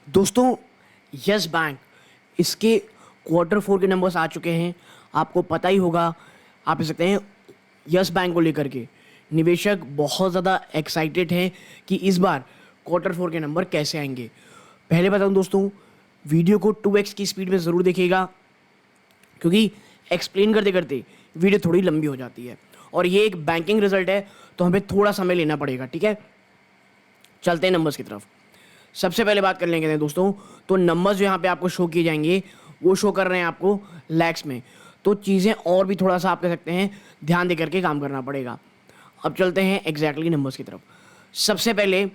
दोस्तों, yes bank इसके quarter four के नंबर्स आ चुके हैं। आपको पता ही होगा, आप कह सकते हैं यस बैंक को लेकर के निवेशक बहुत ज़्यादा एक्साइटेड हैं कि इस बार क्वार्टर फोर के नंबर कैसे आएंगे। पहले बताऊं दोस्तों, वीडियो को 2x की स्पीड में ज़रूर देखिएगा, क्योंकि एक्सप्लेन करते करते वीडियो थोड़ी लंबी हो जाती है और ये एक बैंकिंग रिजल्ट है, तो हमें थोड़ा समय लेना पड़ेगा। ठीक है, चलते हैं नंबर्स की तरफ। सबसे पहले बात कर लेंगे दोस्तों, तो नंबर्स जो यहाँ पे आपको शो किए जाएंगे वो शो कर रहे हैं आपको लैक्स में, तो चीज़ें और भी थोड़ा सा आप कह सकते हैं ध्यान दे करके काम करना पड़ेगा। अब चलते हैं एग्जैक्टली नंबर्स की तरफ। सबसे पहले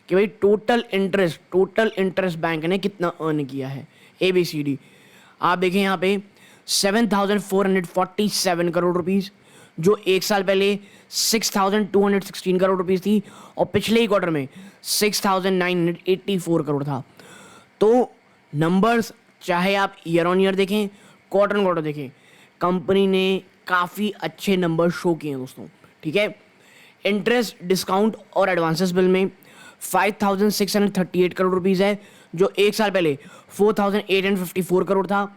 कि भाई टोटल इंटरेस्ट बैंक ने कितना अर्न किया है, ABCD। आप देखें यहाँ पे 7,447 करोड़ रुपीज़, जो एक साल पहले 6,216 करोड़ रुपीज़ थी और पिछले ही क्वार्टर में 6,984 करोड़ था। तो नंबर्स चाहे आप ईयर ऑन ईयर देखें, क्वार्टर ऑन क्वार्टर देखें, कंपनी ने काफ़ी अच्छे नंबर शो किए हैं दोस्तों। ठीक है, इंटरेस्ट, डिस्काउंट और एडवांसेस बिल में 5,638 करोड़ रुपीज़ है, जो एक साल पहले 4,854 करोड़ था।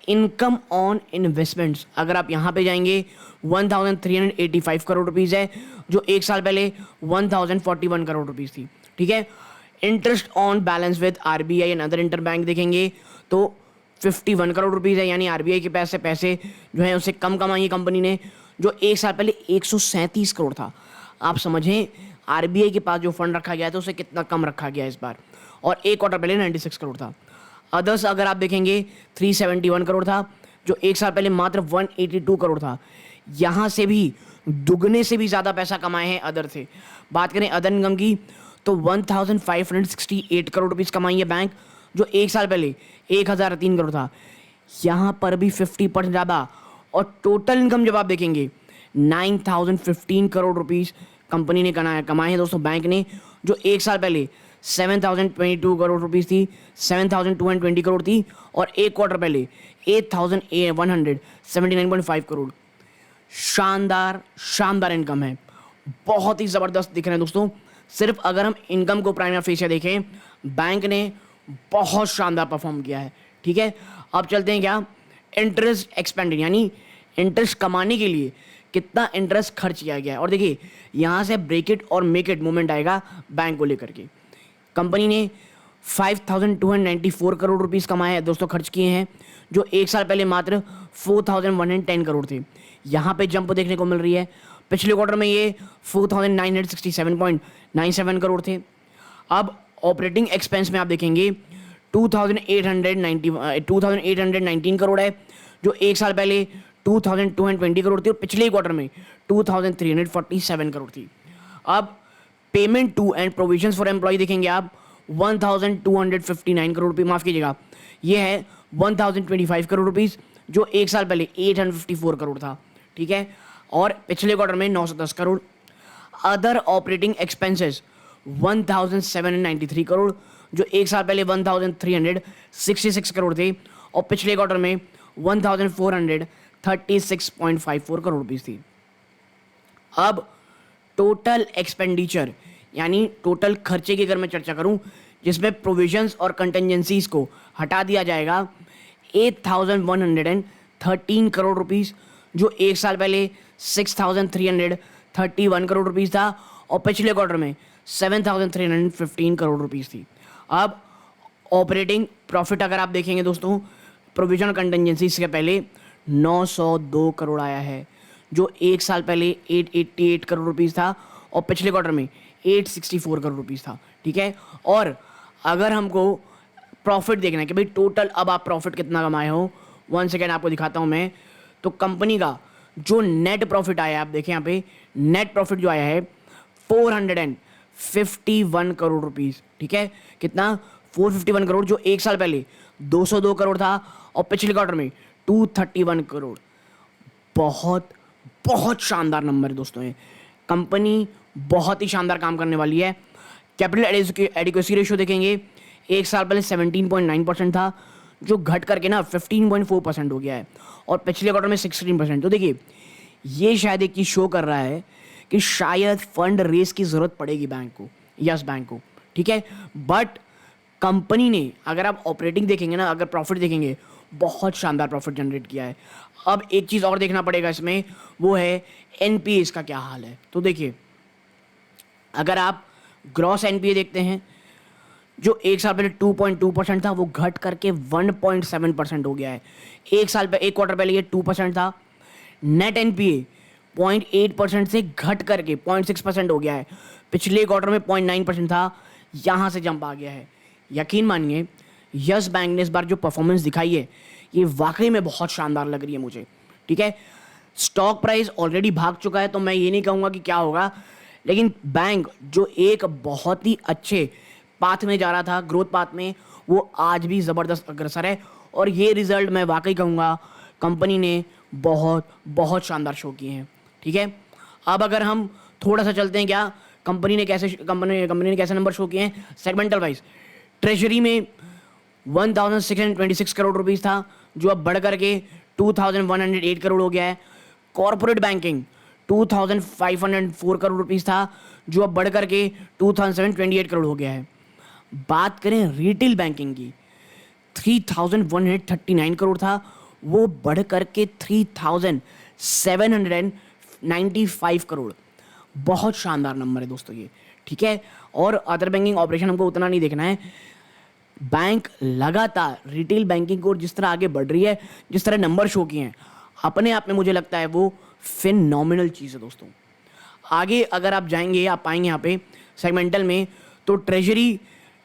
इनकम ऑन इन्वेस्टमेंट्स अगर आप यहाँ पे जाएंगे 1,385 करोड़ रुपीज़ है, जो एक साल पहले 1,041 करोड़ रुपीज़ थी। ठीक है, interest on balance with RBI and other inter bank देखेंगे तो 51 करोड़ रुपीज़ है, यानी RBI के पैसे जो है उससे कम कमाई है कंपनी ने, जो एक साल पहले 137 करोड़ था। आप समझें RBI के पास जो फंड रखा गया था उसे कितना कम रखा गया इस बार, और एक क्वार्टर पहले 96 करोड़ था। अदर्स अगर आप देखेंगे 371 करोड़ था, जो एक साल पहले मात्र 182 करोड़ था। यहाँ से भी दुगने से भी ज़्यादा पैसा कमाए हैं अदर से। बात करें अदर इनकम की तो 1,568 करोड़ रुपीज़ कमाई है बैंक, जो एक साल पहले 1,003 करोड़ था। यहाँ पर भी 50% ज़्यादा। और टोटल इनकम जब आप देखेंगे 9,015 करोड़ रुपीज़ कंपनी ने कमाए हैं दोस्तों बैंक ने, जो एक साल पहले 7,022 करोड़ रुपीज़ थी, 7,220 करोड़ थी, और एक क्वार्टर पहले 8,179.5 करोड़। शानदार इनकम है, बहुत ही ज़बरदस्त दिख रहे हैं दोस्तों। सिर्फ अगर हम इनकम को प्राइमा फेसिया देखें, बैंक ने बहुत शानदार परफॉर्म किया है। ठीक है, अब चलते हैं क्या इंटरेस्ट एक्सपेंडिंग, यानी इंटरेस्ट कमाने के लिए कितना इंटरेस्ट खर्च किया गया है। और देखिए यहाँ से ब्रेक इट और मेक इट मूवमेंट आएगा बैंक को लेकर के। कंपनी ने 5,294 करोड़ रुपीज़ कमाए हैं दोस्तों, खर्च किए हैं, जो एक साल पहले मात्र 4,110 करोड़ थे। यहाँ पे जंप देखने को मिल रही है। पिछले क्वार्टर में ये 4,967.97 करोड़ थे। अब ऑपरेटिंग एक्सपेंस में आप देखेंगे 2,819 करोड़ है, जो एक साल पहले 2,220 करोड़ थी और पिछले क्वार्टर में 2,347 करोड़ थी। अब payment to and provisions for employ देखेंगे आप 1,259 करोड़ रुपये, माफ़ कीजिएगा ये है 1,025 करोड़ रुपीज़, जो एक साल पहले 854 करोड़ था। ठीक है, और पिछले क्वार्टर में 910 crore. Other operating expenses 1,793 crore, जो एक साल पहले 1,366 करोड़ थे और पिछले क्वार्टर में 1,436.54 करोड़ रुपीज़ थी। अब टोटल एक्सपेंडिचर यानी टोटल खर्चे की अगर मैं चर्चा करूं, जिसमें प्रोविजंस और कंटेंजेंसीज को हटा दिया जाएगा, 8,113 करोड़ रुपीज़, जो एक साल पहले 6,331 करोड़ रुपीज़ था और पिछले क्वार्टर में 7,315 करोड़ रुपीज़ थी। अब ऑपरेटिंग प्रॉफिट अगर आप देखेंगे दोस्तों, प्रोविजन कंटेंजेंसी से पहले 902 करोड़ आया है, जो एक साल पहले 888 करोड़ रुपीज़ था और पिछले क्वार्टर में 864 करोड़ रुपीज़ था। ठीक है, और अगर हमको प्रॉफिट देखना है कि भाई टोटल अब आप प्रॉफिट कितना कमाए हो, वन सेकेंड आपको दिखाता हूँ मैं। तो कंपनी का जो नेट प्रॉफिट आया है, आप देखें यहाँ पे नेट प्रॉफिट जो आया है 451 करोड़ रुपीज़। ठीक है, कितना 451 करोड़, जो एक साल पहले 202 करोड़ था और पिछले क्वार्टर में 231 करोड़। बहुत शानदार नंबर है दोस्तों। ये कंपनी बहुत ही शानदार काम करने वाली है। कैपिटल एडिक्वेसी रेशियो देखेंगे, एक साल पहले 17.9% था, जो घट करके ना 15.4% हो गया है और पिछले क्वार्टर में 16%। तो देखिए ये शायद एक चीज़ शो कर रहा है कि शायद फंड रेस की ज़रूरत पड़ेगी बैंक को, यस बैंक को। ठीक है, बट कंपनी ने अगर आप ऑपरेटिंग देखेंगे ना, अगर प्रॉफिट देखेंगे, बहुत शानदार प्रॉफिट जनरेट किया है। अब एक चीज़ और देखना पड़ेगा इसमें, वो है एनपीए का क्या हाल है। तो देखिए, अगर आप ग्रॉस एनपीए देखते हैं, जो एक साल पहले 2.2% था, वो घट करके 1.7% हो गया है। एक क्वार्टर पहले ये 2% था। नेट एनपीए 0.8% से घट करके 0.6% हो गया है। पिछले क्वार्टर में 0.9% था, यहाँ से जंप आ गया है। यकीन मानिए, यस बैंक ने इस बार जो परफॉर्मेंस दिखाई है, ये वाकई में बहुत शानदार लग रही है मुझे। ठीक है, स्टॉक प्राइस ऑलरेडी भाग चुका है, तो मैं ये नहीं कहूँगा कि क्या होगा, लेकिन बैंक जो एक बहुत ही अच्छे पाथ में जा रहा था, ग्रोथ पाथ में, वो आज भी ज़बरदस्त अग्रसर है। और ये रिजल्ट मैं वाकई कहूँगा कंपनी ने बहुत बहुत शानदार शो किए हैं। ठीक है, अब अगर हम थोड़ा सा चलते हैं, क्या कंपनी ने कैसे नंबर शो किए हैं सेगमेंटल वाइज। ट्रेजरी में 1626 करोड़ रुपीस था, जो अब बढ़ करके 2108 करोड़ हो गया है। कॉर्पोरेट बैंकिंग 2504 करोड़ रुपीस था, जो अब बढ़ करके 2728 करोड़ हो गया है। बात करें रिटेल बैंकिंग की, 3139 करोड़ था, वो बढ़ करके 3795 करोड़। बहुत शानदार नंबर है दोस्तों ये। ठीक है, और अदर बैंकिंग ऑपरेशन हमको उतना नहीं देखना है। बैंक लगातार रिटेल बैंकिंग को जिस तरह आगे बढ़ रही है, जिस तरह नंबर शो किए हैं, अपने आप में मुझे लगता है वो फिनोमिनल चीज़ है दोस्तों। आगे अगर आप जाएंगे, आप पाएंगे यहाँ पे सेगमेंटल में, तो ट्रेजरी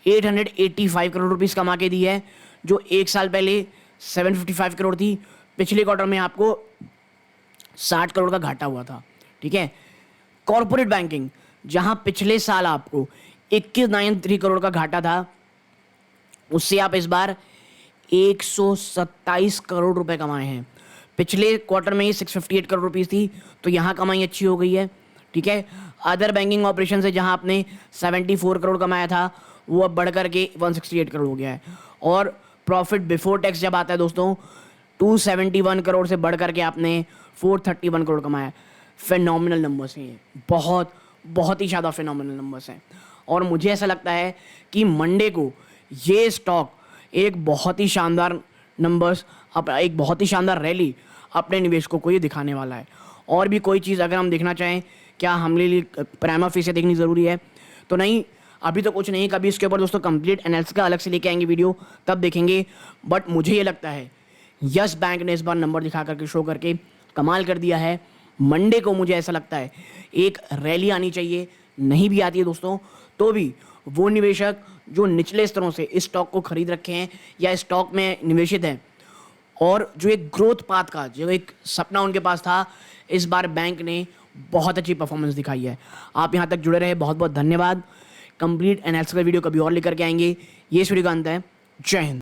885 करोड़ रुपीस कमा के दी है, जो एक साल पहले 755 करोड़ थी। पिछले क्वार्टर में आपको 60 करोड़ का घाटा हुआ था। ठीक है, कॉर्पोरेट बैंकिंग, जहां पिछले साल आपको 2193 करोड़ का घाटा था, उससे आप इस बार 127 करोड़ रुपए कमाए हैं। पिछले क्वार्टर में ये 658 करोड़ रुपीस थी, तो यहाँ कमाई अच्छी हो गई है। ठीक है, अदर बैंकिंग ऑपरेशन से जहाँ आपने 74 करोड़ कमाया था, वो अब बढ़ करके 168 करोड़ हो गया है। और प्रॉफिट बिफोर टैक्स जब आता है दोस्तों, 271 करोड़ से बढ़ करके आपने 431 करोड़ कमाया। फिनोमिनल नंबर्स हैं ये, बहुत बहुत ही ज़्यादा फिनोमिनल नंबर्स हैं। और मुझे ऐसा लगता है कि मंडे को ये स्टॉक एक बहुत ही शानदार नंबर्स, एक बहुत ही शानदार रैली अपने निवेशकों को ये दिखाने वाला है। और भी कोई चीज़ अगर हम देखना चाहें, क्या हमने लिए प्राइमा फेसिया देखनी ज़रूरी है, तो नहीं, अभी तो कुछ नहीं। कभी इसके ऊपर दोस्तों कंप्लीट एनालिसिस का अलग से लेके आएंगे वीडियो, तब देखेंगे। बट मुझे ये लगता है यस बैंक ने इस बार नंबर दिखा करके, शो करके कमाल कर दिया है। मंडे को मुझे ऐसा लगता है एक रैली आनी चाहिए, नहीं भी आती है दोस्तों, तो भी वो निवेशक जो निचले स्तरों से इस स्टॉक को खरीद रखे हैं या स्टॉक में निवेशित हैं, और जो एक ग्रोथ पाथ का जो एक सपना उनके पास था, इस बार बैंक ने बहुत अच्छी परफॉर्मेंस दिखाई है। आप यहाँ तक जुड़े रहे, बहुत बहुत धन्यवाद। कंप्लीट एनालिसिस का वीडियो कभी और लेकर के आएंगे। ये इस वीडियो का अंत है। जय हिंद।